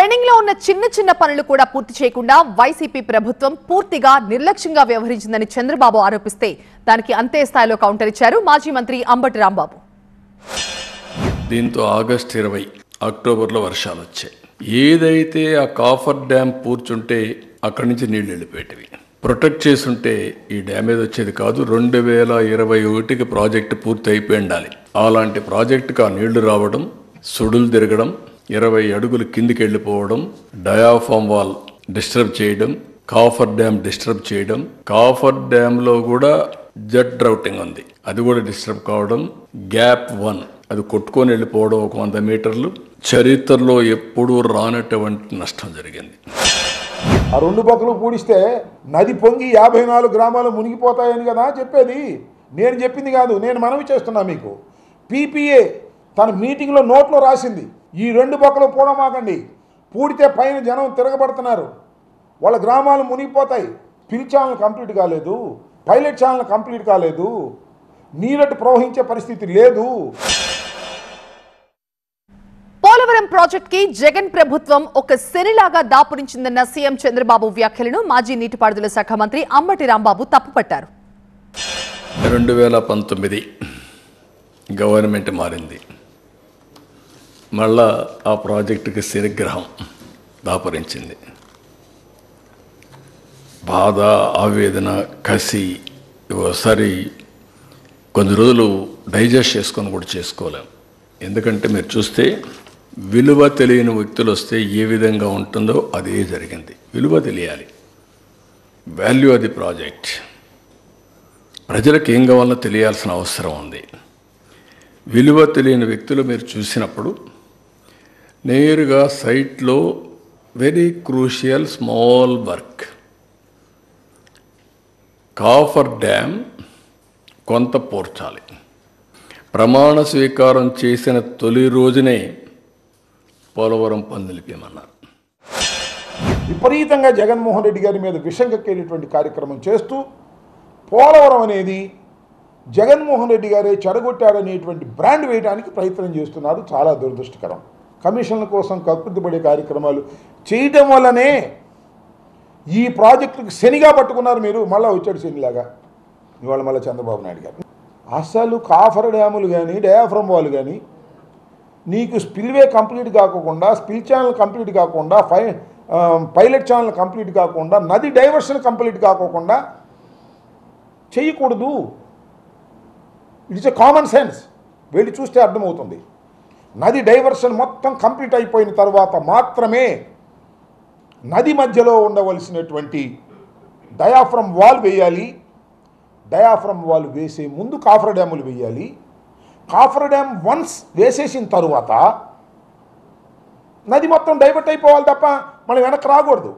Pending లో ఉన్న చిన్న పనులు కూడా పూర్తి చేయకుండా వైసీపీ ప్రభుత్వం పూర్తిగా నిర్లక్ష్యంగా వ్యవహరించిందని చంద్రబాబు ఆరోపిస్తే దానికి అంతే స్థాయిలో కౌంటర్ ఇచ్చారు మాజీ మంత్రి అంబటి రాంబాబు. దీంతో ఆగస్టు 20 అక్టోబర్లో వర్షాలు వచ్చాయి. ఏదైతే ఆ కాఫర్ డ్యామ్ పూర్చుంటే అక్కడి నుంచి నీళ్లు వెళ్ళిపోయేటివి. ప్రొటెక్ట్ చేసుంటే ఈ డ్యామేజ్ వచ్చేది కాదు. 2021కి ప్రాజెక్టు పూర్తి అయిపోయి ఉండాలి. అలాంటి ప్రాజెక్టుకు ఆ నీళ్లు రావడం, సుడులు తిరగడం, 20 అడుగులు కిందికి వెళ్ళిపోవడం, డయాఫామ్ వాల్ డిస్టర్బ్ చేయడం, కాఫర్ డ్యామ్ డిస్టర్బ్ చేయడం, కాఫర్ డ్యామ్లో కూడా జెట్ రౌటింగ్ ఉంది, అది కూడా డిస్టర్బ్ కావడం, గ్యాప్ 1 అది కొట్టుకొని వెళ్ళిపోవడం 100 మీటర్లు. చరిత్రలో ఎప్పుడూ రానటువంటి నష్టం జరిగింది. ఆ 2 బొక్కలు పూడిస్తే నది పొంగి 54 గ్రామాలు మునిగిపోతాయని కదా చెప్పేది. నేను చెప్పింది కాదు, నేను మనవి చేస్తున్నా మీకు. పీపీఏ తన మీటింగ్లో నోట్లో రాసింది, ఈ 2 బొక్కలు పూడమాకండి, పూడితే పైన జనం తిరగబడుతున్నారు, వాళ్ళ గ్రామాలు మునిగిపోతాయి. స్పిల్ ఛానల్ కంప్లీట్ కాలేదు, పైలట్ ఛానల్ కంప్లీట్ కాలేదు, నీరటు ప్రవహించే పరిస్థితి లేదు. పోలవరం ప్రాజెక్ట్ కి జగన్ ప్రభుత్వం ఒక శనిలాగా దాపురించిందన్న సీఎం చంద్రబాబు వ్యాఖ్యలను మాజీ నీటిపారుదల శాఖ మంత్రి అంబటి రాంబాబు తప్పుపట్టారు. 2019 గవర్నమెంట్ మారింది, మళ్ళా ఆ ప్రాజెక్టుకి శనిగ్రహం దాపురించింది. బాధ, ఆవేదన, కసి ఒకసారి కొన్ని రోజులు డైజెస్ట్ చేసుకొని కూడా చేసుకోలేం. ఎందుకంటే మీరు చూస్తే విలువ తెలియని వ్యక్తులు వస్తే ఏ విధంగా ఉంటుందో అదే జరిగింది. విలువ తెలియాలి, వాల్యూ అది ప్రాజెక్ట్. ప్రజలకు ఏం కావాలో తెలియాల్సిన అవసరం ఉంది. విలువ తెలియని వ్యక్తులు మీరు చూసినప్పుడు నేరుగా సైట్లో very crucial small work, coffer dam కొంత పూడ్చాలి. ప్రమాణ స్వీకారం చేసిన తొలి రోజునే పోలవరం పనులు నిలిపేయమన్నారు. విపరీతంగా జగన్మోహన్ రెడ్డి గారి మీద విషం కక్కేటటువంటి కార్యక్రమం చేస్తూ పోలవరం అనేది జగన్మోహన్ రెడ్డి గారే చెడగొట్టాడనేటువంటి బ్రాండ్ వేయడానికి ప్రయత్నం చేస్తున్నారు. చాలా దురదృష్టకరం. కమిషన్ల కోసం కక్కుర్తిపడే కార్యక్రమాలు చేయటం వల్లనే ఈ ప్రాజెక్టుకు శనిగా పట్టుకున్నారు మీరు. మళ్ళీ వచ్చాడు శనిలాగా ఇవాళ మళ్ళీ చంద్రబాబు నాయుడు గారు. అసలు కాఫర్ డ్యాములు కానీ డయాఫ్రమ్ వాల్ కానీ నీకు స్పిల్వే కంప్లీట్ కాకుండా, స్పిల్ ఛానల్ కంప్లీట్ కాకుండా, పైలట్ ఛానల్ కంప్లీట్ కాకుండా, నది డైవర్షన్ కంప్లీట్ కాకుండా చేయకూడదు. It's a common sense. వెళ్ళి చూస్తే అర్థమవుతుంది. నది డైవర్షన్ మొత్తం కంప్లీట్ అయిపోయిన తర్వాత మాత్రమే నది మధ్యలో ఉండవలసినటువంటి డయాఫ్రమ్ వాల్ వేయాలి. డయాఫ్రమ్ వాల్ వేసే ముందు కాఫర్ డ్యాములు వేయాలి. కాఫర్ డ్యామ్ వన్స్ వేసేసిన తరువాత నది మొత్తం డైవర్ట్ అయిపోవాలి తప్ప మనం వెనక్కి రాకూడదు.